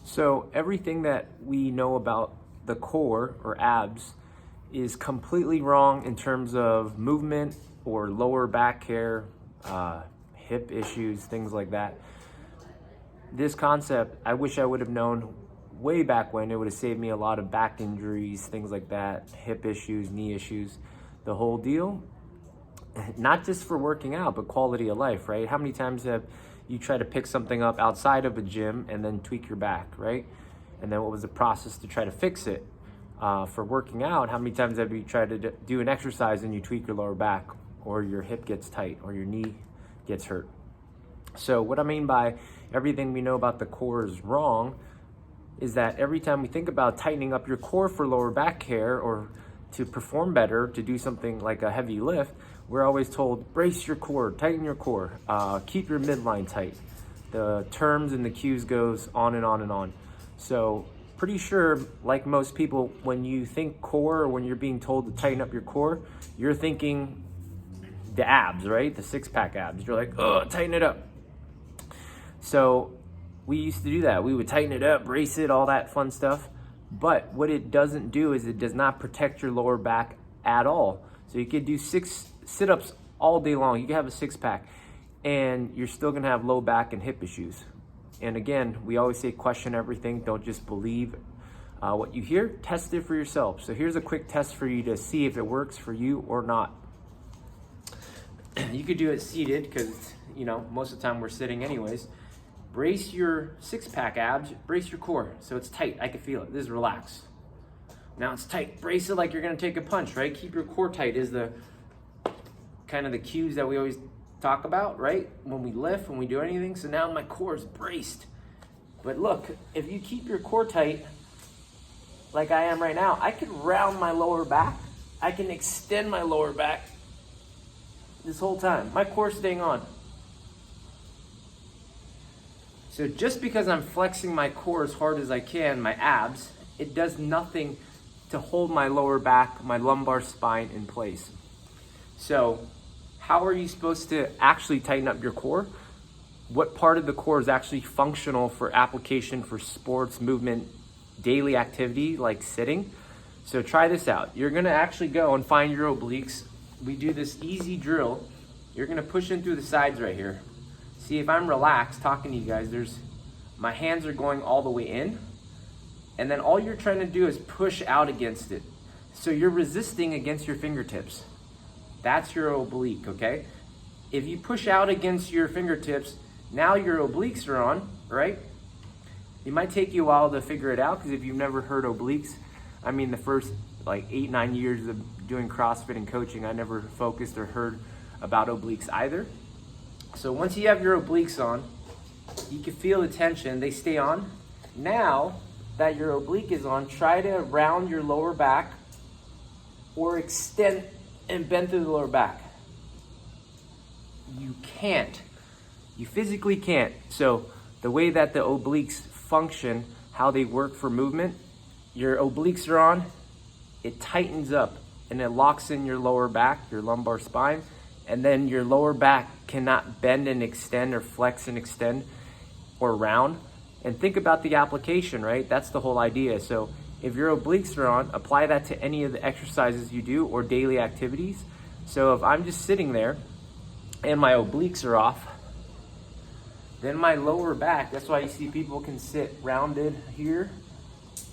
So everything that we know about the core or abs is completely wrong in terms of movement or lower back care, hip issues, things like that. This concept, I wish I would have known way back when. It would have saved me a lot of back injuries, things like that, hip issues, knee issues, the whole deal. Not just for working out, but quality of life, right? How many times have you tried to pick something up outside of a gym and then tweak your back, right? And then what was the process to try to fix it? For working out, how many times have you tried to do an exercise and you tweak your lower back, or your hip gets tight, or your knee gets hurt? So what I mean by everything we know about the core is wrong is that every time we think about tightening up your core for lower back care or to perform better, to do something like a heavy lift, we're always told, brace your core, tighten your core, keep your midline tight. The terms and the cues goes on and on and on. So pretty sure, like most people, when you think core or when you're being told to tighten up your core, you're thinking the abs, right? The six-pack abs. You're like, oh, tighten it up. So we used to do that. We would tighten it up, brace it, all that fun stuff. But what it doesn't do is it does not protect your lower back at all. So you could do 6 sit-ups all day long. You can have a six-pack and you're still gonna have low back and hip issues. And again, we always say question everything. Don't just believe what you hear. Test it for yourself. So here's a quick test for you to see if it works for you or not. You could do it seated because, most of the time we're sitting anyways. Brace your six-pack abs, brace your core. So it's tight, I can feel it. This is relaxed. Now it's tight, brace it like you're gonna take a punch, right? Keep your core tight is the kind of the cues that we always talk about, right? When we lift, when we do anything. So now my core is braced. But look, if you keep your core tight, like I am right now, I can round my lower back. I can extend my lower back this whole time. My core's staying on. So just because I'm flexing my core as hard as I can, my abs, it does nothing to hold my lower back, my lumbar spine in place. So how are you supposed to actually tighten up your core? What part of the core is actually functional for application for sports, movement, daily activity like sitting? So try this out. You're gonna actually go and find your obliques. We do this easy drill. You're gonna push in through the sides right here. See, if I'm relaxed talking to you guys, my hands are going all the way in, and then all you're trying to do is push out against it. So you're resisting against your fingertips. That's your oblique, okay? If you push out against your fingertips, now your obliques are on, right? It might take you a while to figure it out, because if you've never heard obliques, the first 8-9 years of doing CrossFit and coaching, I never focused or heard about obliques either. So once you have your obliques on, you can feel the tension, they stay on. Now that your oblique is on, try to round your lower back or extend and bend through the lower back. You can't. You physically can't. So the way that the obliques function, how they work for movement, your obliques are on, it tightens up and it locks in your lower back, your lumbar spine, and then your lower back cannot bend and extend or flex and extend or round. And think about the application, right? That's the whole idea. So if your obliques are on, apply that to any of the exercises you do or daily activities. So if I'm just sitting there and my obliques are off, then my lower back, that's why you see people can sit rounded here,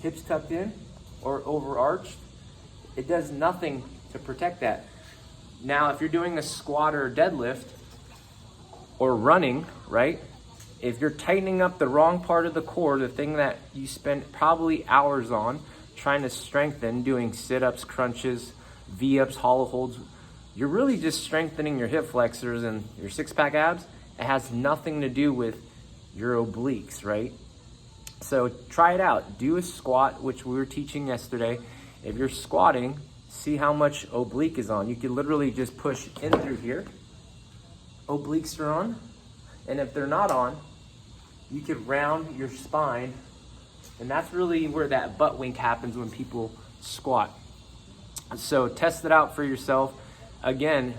hips tucked in or overarched. It does nothing to protect that. Now, if you're doing a squat or a deadlift or running, right? If you're tightening up the wrong part of the core, the thing that you spend probably hours on trying to strengthen, doing sit-ups, crunches, V-ups, hollow holds, you're really just strengthening your hip flexors and your six-pack abs. It has nothing to do with your obliques, right? So try it out. Do a squat, which we were teaching yesterday. If you're squatting, see how much oblique is on. You can literally just push in through here. Obliques are on. And if they're not on, you could round your spine. And that's really where that butt wink happens when people squat. So test it out for yourself. Again,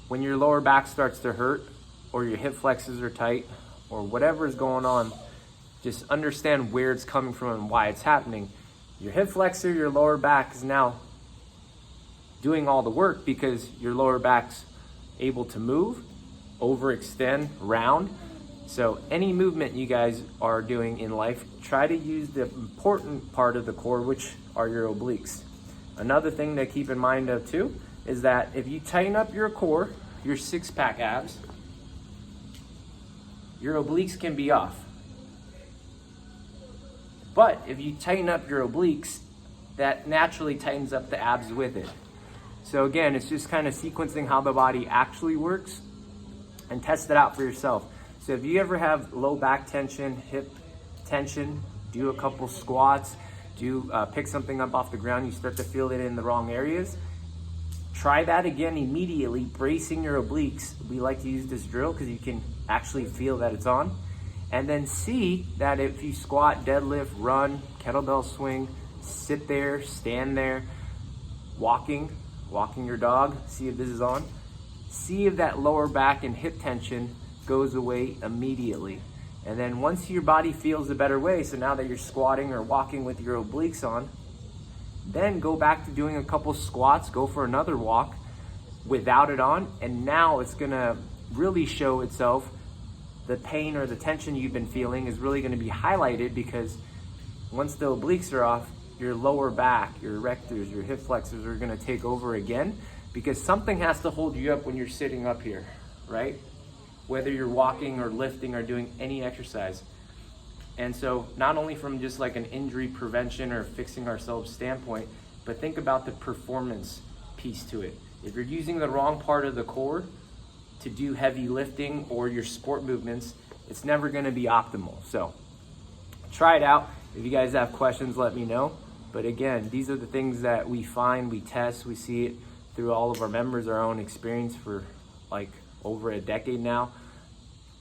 when your lower back starts to hurt or your hip flexors are tight or whatever is going on, just understand where it's coming from and why it's happening. Your hip flexor, your lower back is now doing all the work because your lower back's able to move, overextend, round. So any movement you guys are doing in life, try to use the important part of the core, which are your obliques. Another thing to keep in mind of too is that if you tighten up your core, your six-pack abs, your obliques can be off. But if you tighten up your obliques, that naturally tightens up the abs with it. So again, it's just kind of sequencing how the body actually works and test it out for yourself. So if you ever have low back tension, hip tension, do a couple squats, pick something up off the ground, you start to feel it in the wrong areas, try that again immediately, bracing your obliques. We like to use this drill because you can actually feel that it's on. And then see that if you squat, deadlift, run, kettlebell swing, sit there, stand there, walking your dog, see if this is on. See if that lower back and hip tension goes away immediately. And then once your body feels a better way, so now that you're squatting or walking with your obliques on, then go back to doing a couple squats, go for another walk without it on, and now it's gonna really show itself. The pain or the tension you've been feeling is really gonna be highlighted because once the obliques are off, your lower back, your erectors, your hip flexors are gonna take over again because something has to hold you up when you're sitting up here, right? Whether you're walking or lifting or doing any exercise. And so not only from just like an injury prevention or fixing ourselves standpoint, but think about the performance piece to it. If you're using the wrong part of the core to do heavy lifting or your sport movements, it's never gonna be optimal. So try it out. If you guys have questions, let me know. But again, these are the things that we find, we test, we see it through all of our members, our own experience for like over a decade now.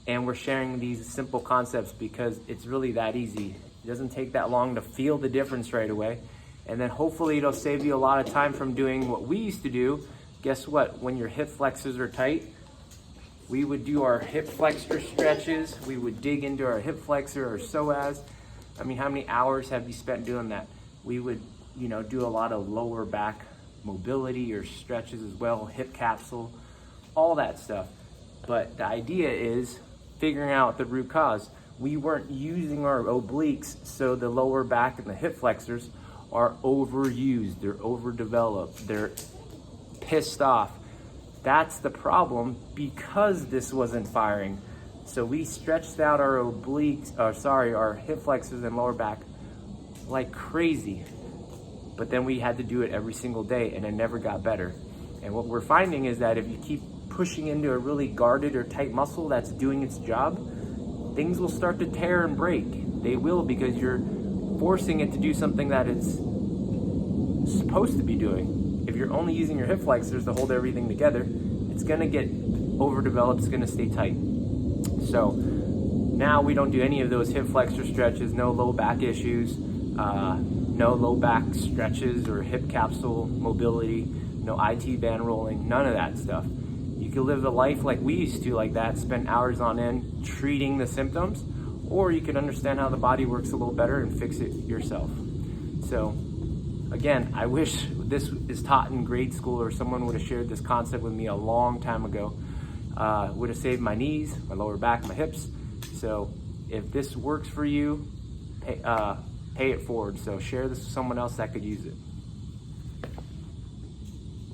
And we're sharing these simple concepts because it's really that easy. It doesn't take that long to feel the difference right away. And then hopefully it'll save you a lot of time from doing what we used to do. Guess what? When your hip flexors are tight, we would do our hip flexor stretches. We would dig into our hip flexor or psoas. I mean, how many hours have you spent doing that? We would, do a lot of lower back mobility or stretches as well, hip capsule, all that stuff. But the idea is figuring out the root cause. We weren't using our obliques, so the lower back and the hip flexors are overused, they're overdeveloped, they're pissed off. That's the problem because this wasn't firing. So we stretched out our our hip flexors and lower back like crazy. But then we had to do it every single day and it never got better. And what we're finding is that if you keep pushing into a really guarded or tight muscle that's doing its job, things will start to tear and break. They will, because you're forcing it to do something that it's supposed to be doing. If you're only using your hip flexors to hold everything together, it's gonna get overdeveloped, it's gonna stay tight. So now we don't do any of those hip flexor stretches, no low back issues, no low back stretches or hip capsule mobility, no IT band rolling, none of that stuff. You can live a life like we used to, like that, spend hours on end treating the symptoms, or you can understand how the body works a little better and fix it yourself. So again, I wish this is taught in grade school or someone would have shared this concept with me a long time ago. Would have saved my knees, my lower back, my hips. So if this works for you, pay it forward. So share this with someone else that could use it.